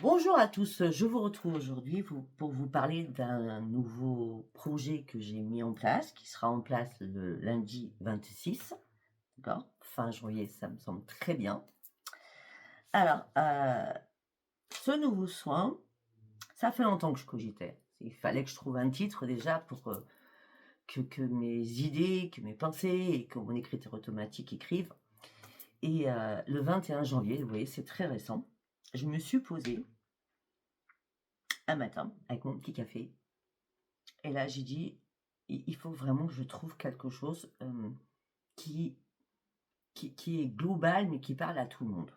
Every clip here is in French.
Bonjour à tous, je vous retrouve aujourd'hui pour vous parler d'un nouveau projet que j'ai mis en place, qui sera en place le lundi 26, d'accord? Fin janvier, ça me semble très bien. Alors, ce nouveau soin, ça fait longtemps que je cogitais. Il fallait que je trouve un titre déjà pour, que mes idées, que mes pensées et que mon écriture automatique écrive et le 21 janvier, vous voyez, c'est très récent, je me suis posée un matin avec mon petit café. Et là, j'ai dit: «Il faut vraiment que je trouve quelque chose, qui qui est global, mais qui parle à tout le monde».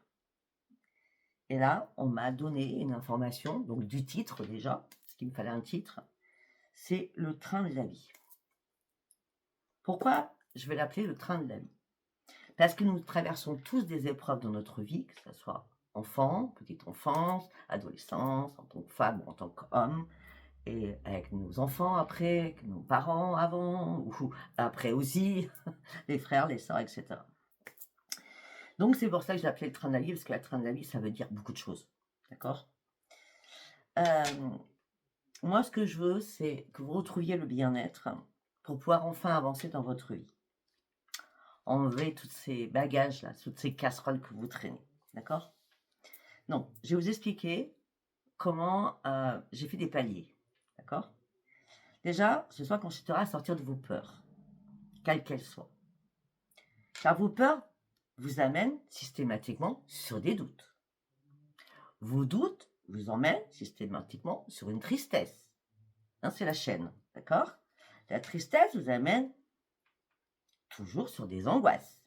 Et là, on m'a donné une information, donc du titre déjà, parce qu'il me fallait un titre, c'est «Le train de la vie». Pourquoi je vais l'appeler «Le train de la vie»? Parce que nous traversons tous des épreuves dans notre vie, que ça soit enfant, petite enfance, adolescence, en tant que femme ou en tant qu'homme. Et avec nos enfants après, avec nos parents avant ou après aussi, les frères, les sœurs, et cetera. Donc c'est pour ça que je l'appelais le train de la vie, parce que le train de la vie, ça veut dire beaucoup de choses. D'accord? Hem, Moi, ce que je veux, c'est que vous retrouviez le bien-être pour pouvoir enfin avancer dans votre vie. Enlever tous ces bagages-là, toutes ces casseroles que vous traînez. D'accord? Donc, je vais vous expliquer comment, j'ai fait des paliers. D'accord? Déjà, ce soir consistera à sortir de vos peurs, quelles qu'elles soient. Car vos peurs vous amènent systématiquement sur des doutes. Vos doutes vous emmènent systématiquement sur une tristesse. Hein, c'est la chaîne, d'accord? La tristesse vous amène toujours sur des angoisses.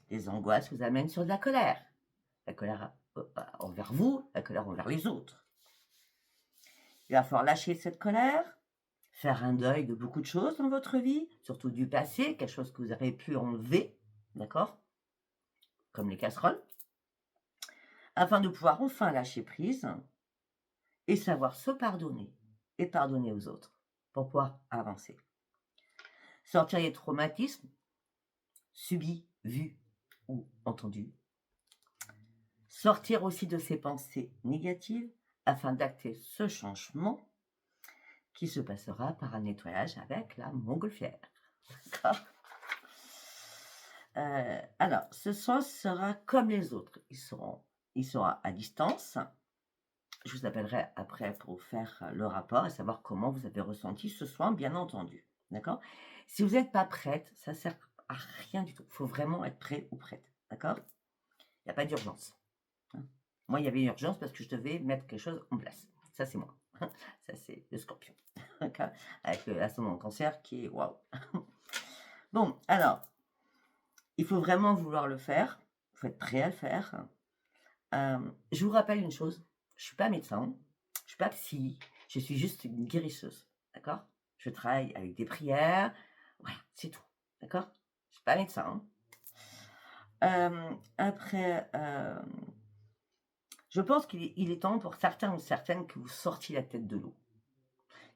Les angoisses vous amènent sur de la colère. La colère envers vous, la colère envers les autres. Il va falloir lâcher cette colère, faire un deuil de beaucoup de choses dans votre vie, surtout du passé, quelque chose que vous aurez pu enlever, d'accord? Comme les casseroles, afin de pouvoir enfin lâcher prise et savoir se pardonner et pardonner aux autres pour pouvoir avancer. Sortir des traumatismes subis, vus ou entendus. Sortir aussi de ses pensées négatives afin d'acter ce changement qui se passera par un nettoyage avec la montgolfière. D'accord. Alors, ce soin sera comme les autres. Il sera à distance. Je vous appellerai après pour faire le rapport et savoir comment vous avez ressenti ce soin, bien entendu. D'accord? Si vous n'êtes pas prête, ça sert à rien du tout. Il faut vraiment être prêt ou prête. D'accord? Il n'y a pas d'urgence. Hein. Moi, il y avait une urgence parce que je devais mettre quelque chose en place. Ça, c'est moi. Ça, c'est le scorpion. D'accord. Avec l'ascendant cancer qui est waouh. Bon, alors, il faut vraiment vouloir le faire. Il faut être prêt à le faire. Je vous rappelle une chose, je ne suis pas médecin, je ne suis pas psy, je suis juste une guérisseuse, d'accord? Je travaille avec des prières, voilà, c'est tout, d'accord? Je ne suis pas médecin. Après, je pense qu'il est temps pour certains ou certaines que vous sortiez la tête de l'eau.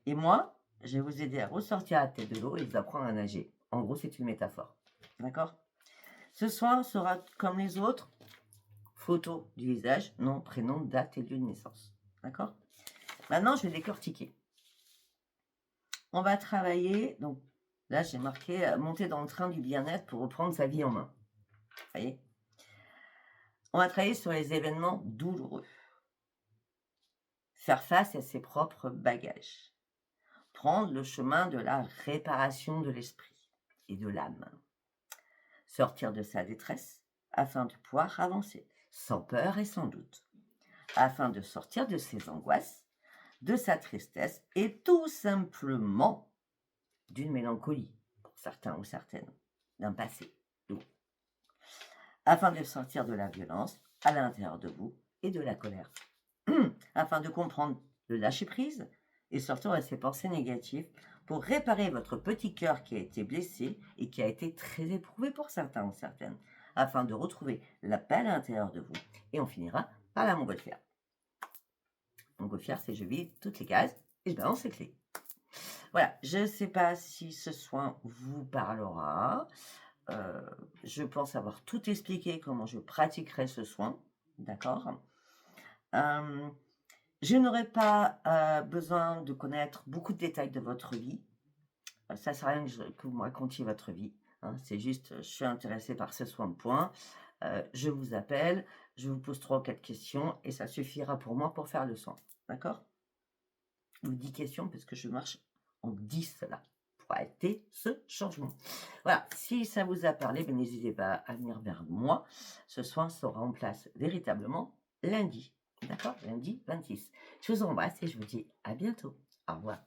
Et moi, je vais vous aider à ressortir la tête de l'eau et vous apprendre à nager. En gros, c'est une métaphore, d'accord? Ce soir sera comme les autres, photo du visage, nom, prénom, date et lieu de naissance, d'accord? Maintenant, je vais décortiquer. On va travailler, donc là j'ai marqué monter dans le train du bien-être pour reprendre sa vie en main. Vous voyez? On va travailler sur les événements douloureux. Faire face à ses propres bagages. Prendre le chemin de la réparation de l'esprit et de l'âme. Sortir de sa détresse afin de pouvoir avancer, sans peur et sans doute. Afin de sortir de ses angoisses, de sa tristesse et tout simplement d'une mélancolie, pour certains ou certaines, d'un passé lourd, afin de sortir de la violence à l'intérieur de vous et de la colère, afin de comprendre le lâcher-prise et sortir de ces pensées négatives pour réparer votre petit cœur qui a été blessé et qui a été très éprouvé pour certains ou certaines, afin de retrouver la paix à l'intérieur de vous. Et on finira par la montgolfière. Montgolfière, c'est je vide toutes les cases et je balance les clés. Voilà, je ne sais pas si ce soin vous parlera. Je pense avoir tout expliqué comment je pratiquerai ce soin, d'accord? Je n'aurai pas besoin de connaître beaucoup de détails de votre vie. Ça ne sert à rien que vous me racontiez votre vie. Hein. C'est juste, je suis intéressée par ce soin de point. Je vous appelle, je vous pose 3 ou 4 questions et ça suffira pour moi pour faire le soin. D'accord? Ou 10 questions parce que je marche en 10 là pour arrêter ce changement. Voilà, si ça vous a parlé, ben, n'hésitez pas à venir vers moi. Ce soin sera en place véritablement lundi. D'accord? Lundi 26. Je vous embrasse et je vous dis à bientôt. Au revoir.